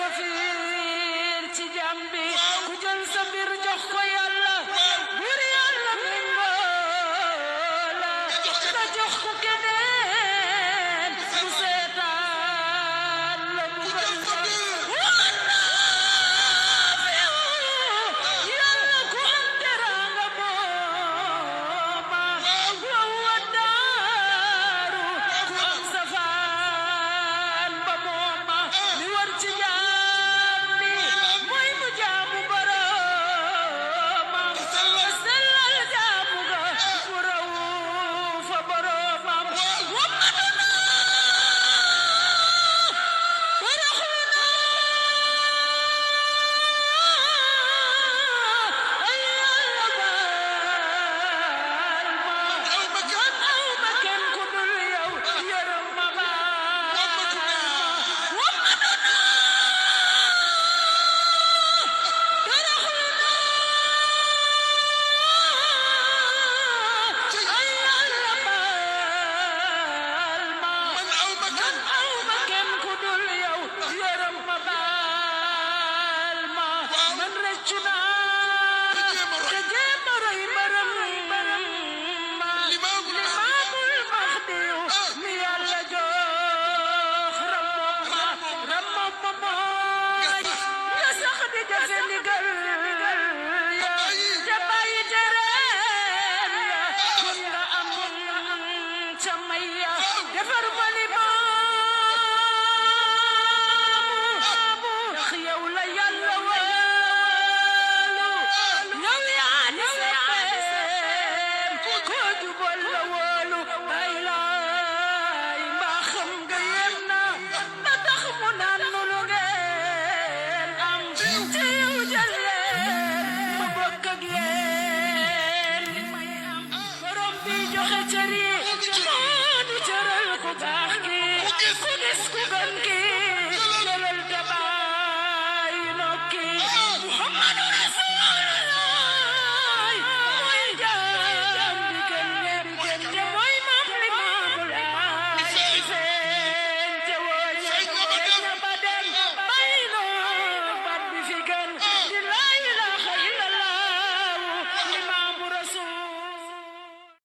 ko fiir ci jàmm bi ku jël sa mbir jox ko yàlla buur yàlla méngoo la nga jox ko keneen mu seetaan la mu gën yàlla ku am teraanga mooma wa daaru ku am safaan ba mooma li war ci jaam bi mooy mu jaamu boroomam sellal jaamu ga ku raw fa boroomam defar ma limaamu ndax yow la yàlla wóolu yow yaa di soppeem koo jubal la wóolu bay laay mbaa xam nga yem na ba tax mu naan nu lu ngeen am te yow jël leen ma bokk ak yéen li may am borom bi joxe cër